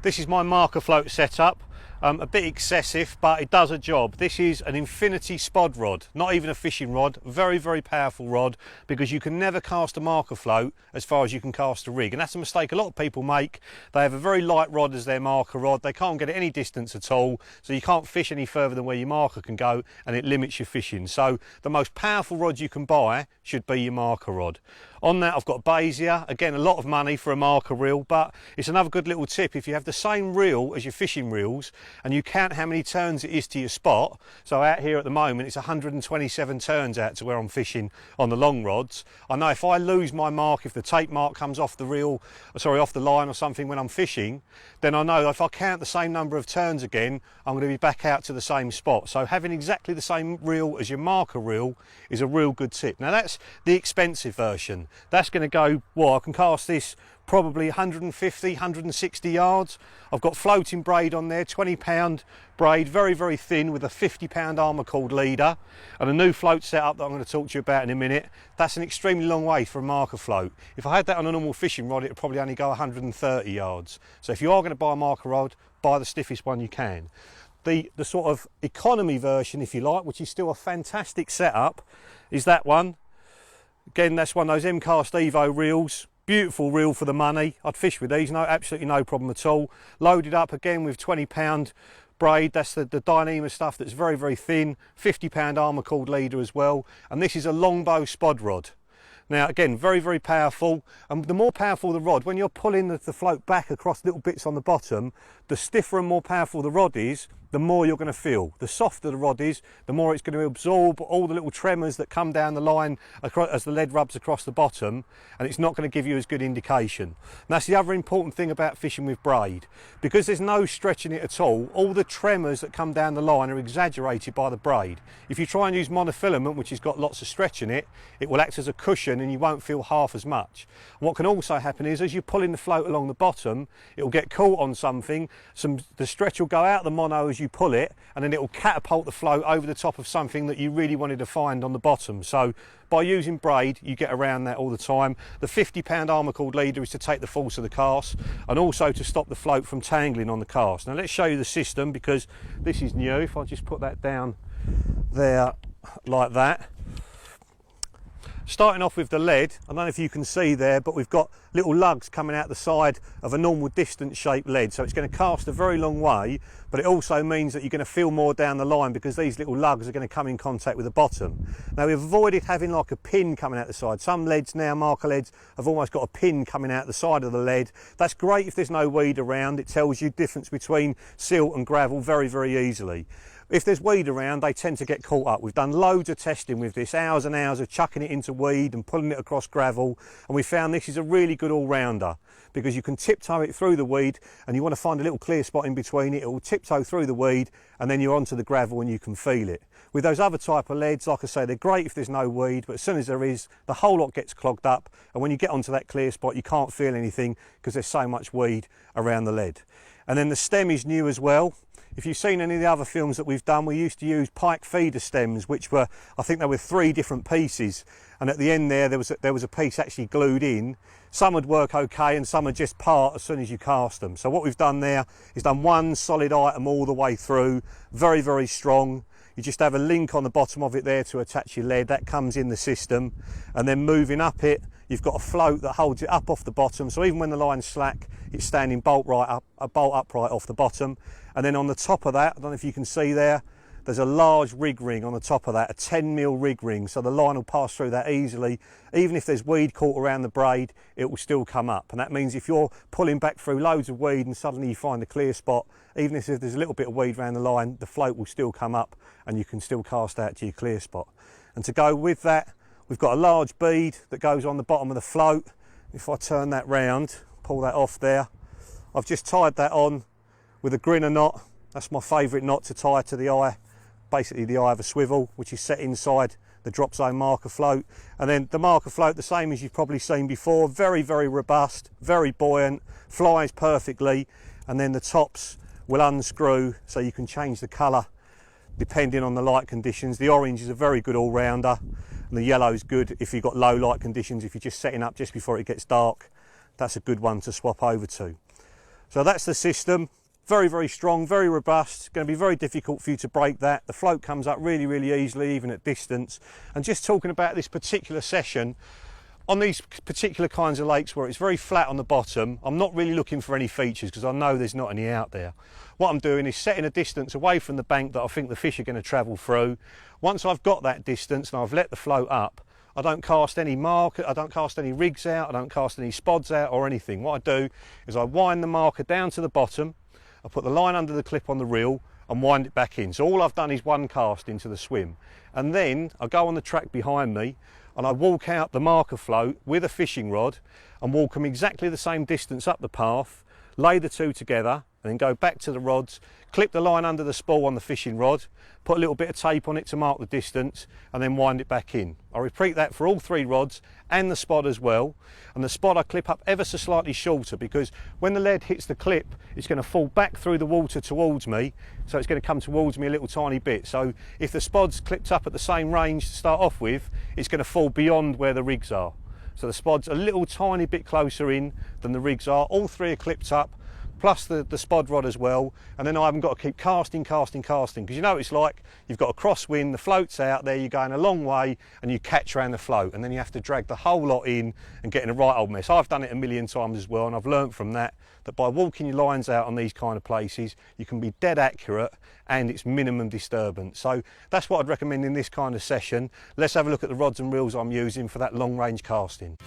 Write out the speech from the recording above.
This is my marker float setup. A bit excessive, but it does a job. This is an infinity spod rod, not even a fishing rod. Very, very powerful rod, because you can never cast a marker float as far as you can cast a rig. And that's a mistake a lot of people make. They have a very light rod as their marker rod. They can't get it any distance at all, so you can't fish any further than where your marker can go, and it limits your fishing. So the most powerful rod you can buy should be your marker rod. On that I've got Basia, again a lot of money for a marker reel, but it's another good little tip. If you have the same reel as your fishing reels and you count how many turns it is to your spot, so out here at the moment it's 127 turns out to where I'm fishing on the long rods. I know if I lose my mark, if the tape mark comes off the reel, sorry, off the line or something when I'm fishing, then I know if I count the same number of turns again, I'm going to be back out to the same spot. So having exactly the same reel as your marker reel is a real good tip. Now that's the expensive version. That's going to go, well, I can cast this probably 150, 160 yards. I've got floating braid on there, 20-pound braid, very, very thin, with a 50-pound armour cord leader, and a new float setup that I'm going to talk to you about in a minute. That's an extremely long way for a marker float. If I had that on a normal fishing rod, it would probably only go 130 yards. So if you are going to buy a marker rod, buy the stiffest one you can. The sort of economy version, if you like, which is still a fantastic setup, is that one. Again, that's one of those M-Cast Evo reels. Beautiful reel for the money. I'd fish with these, absolutely no problem at all. Loaded up again with 20-pound braid. That's the Dyneema stuff that's very, very thin. 50-pound armour cord leader as well. And this is a longbow spod rod. Now again, very, very powerful, and the more powerful the rod, when you're pulling the float back across little bits on the bottom, the stiffer and more powerful the rod is, the more you're going to feel. The softer the rod is, the more it's going to absorb all the little tremors that come down the line as the lead rubs across the bottom, and it's not going to give you as good indication. And that's the other important thing about fishing with braid. Because there's no stretching it at all the tremors that come down the line are exaggerated by the braid. If you try and use monofilament, which has got lots of stretch in it, it will act as a cushion and you won't feel half as much. And what can also happen is, as you're pulling the float along the bottom, it will get caught on something, the stretch will go out the mono as you pull it, and then it will catapult the float over the top of something that you really wanted to find on the bottom. So by using braid, you get around that all the time. The 50-pound armour cord leader is to take the force of the cast, and also to stop the float from tangling on the cast. Now let's show you the system, because this is new. If I just put that down there like that. Starting off with the lead, I don't know if you can see there, but we've got little lugs coming out the side of a normal distance shaped lead, so it's going to cast a very long way, but it also means that you're going to feel more down the line, because these little lugs are going to come in contact with the bottom. Now we've avoided having like a pin coming out the side. Some leads now, marker leads, have almost got a pin coming out the side of the lead. That's great if there's no weed around. It tells you the difference between silt and gravel very, very easily. If there's weed around, they tend to get caught up. We've done loads of testing with this, hours and hours of chucking it into weed and pulling it across gravel, and we found this is a really good all-rounder, because you can tiptoe it through the weed, and you want to find a little clear spot in between it. It will tiptoe through the weed, and then you're onto the gravel and you can feel it. With those other type of leads, like I say, they're great if there's no weed, but as soon as there is, the whole lot gets clogged up, and when you get onto that clear spot, you can't feel anything because there's so much weed around the lead. And then the stem is new as well. If you've seen any of the other films that we've done, we used to use pike feeder stems, which were, I think they were 3 different pieces, and at the end there was a piece actually glued in. Some would work okay and some would just part as soon as you cast them. So what we've done there is done one solid item all the way through, very, very strong. You just have a link on the bottom of it there to attach your lead. That comes in the system, and then moving up it, you've got a float that holds it up off the bottom, so even when the line's slack, it's standing bolt upright off the bottom. And then on the top of that, I don't know if you can see there, there's a large rig ring on the top of that, a 10mm rig ring, so the line will pass through that easily. Even if there's weed caught around the braid, it will still come up. And that means if you're pulling back through loads of weed and suddenly you find a clear spot, even if there's a little bit of weed around the line, the float will still come up and you can still cast out to your clear spot. And to go with that, we've got a large bead that goes on the bottom of the float. If I turn that round, pull that off there, I've just tied that on with a grinner knot. That's my favourite knot to tie to the eye, basically the eye of a swivel, which is set inside the drop zone marker float. And then the marker float, the same as you've probably seen before, very, very robust, very buoyant, flies perfectly, and then the tops will unscrew so you can change the colour depending on the light conditions. The orange is a very good all-rounder, and the yellow is good if you've got low light conditions. If you're just setting up just before it gets dark, that's a good one to swap over to. So that's the system. Very, very strong, very robust. It's going to be very difficult for you to break that. The float comes up really, really easily, even at distance. And just talking about this particular session, on these particular kinds of lakes where it's very flat on the bottom, I'm not really looking for any features because I know there's not any out there. What I'm doing is setting a distance away from the bank that I think the fish are going to travel through. Once I've got that distance and I've let the float up, I don't cast any marker, I don't cast any rigs out, I don't cast any spods out or anything. What I do is I wind the marker down to the bottom, I put the line under the clip on the reel and wind it back in. So all I've done is one cast into the swim. And then I go on the track behind me and I walk out the marker float with a fishing rod and walk them exactly the same distance up the path, lay the two together and then go back to the rods, clip the line under the spool on the fishing rod, put a little bit of tape on it to mark the distance and then wind it back in. I repeat that for all three rods and the spot as well. And the spot I clip up ever so slightly shorter because when the lead hits the clip, it's going to fall back through the water towards me. So it's going to come towards me a little tiny bit. So if the spod's clipped up at the same range to start off with, it's going to fall beyond where the rigs are. So the spod's a little tiny bit closer in than the rigs are. All three are clipped up, plus the spod rod as well, and then I haven't got to keep casting, because you know it's like you've got a crosswind, the float's out there, you're going a long way and you catch around the float and then you have to drag the whole lot in and get in a right old mess. I've done it a million times as well and I've learnt from that by walking your lines out on these kind of places you can be dead accurate and it's minimum disturbance. So that's what I'd recommend in this kind of session. Let's have a look at the rods and reels I'm using for that long range casting.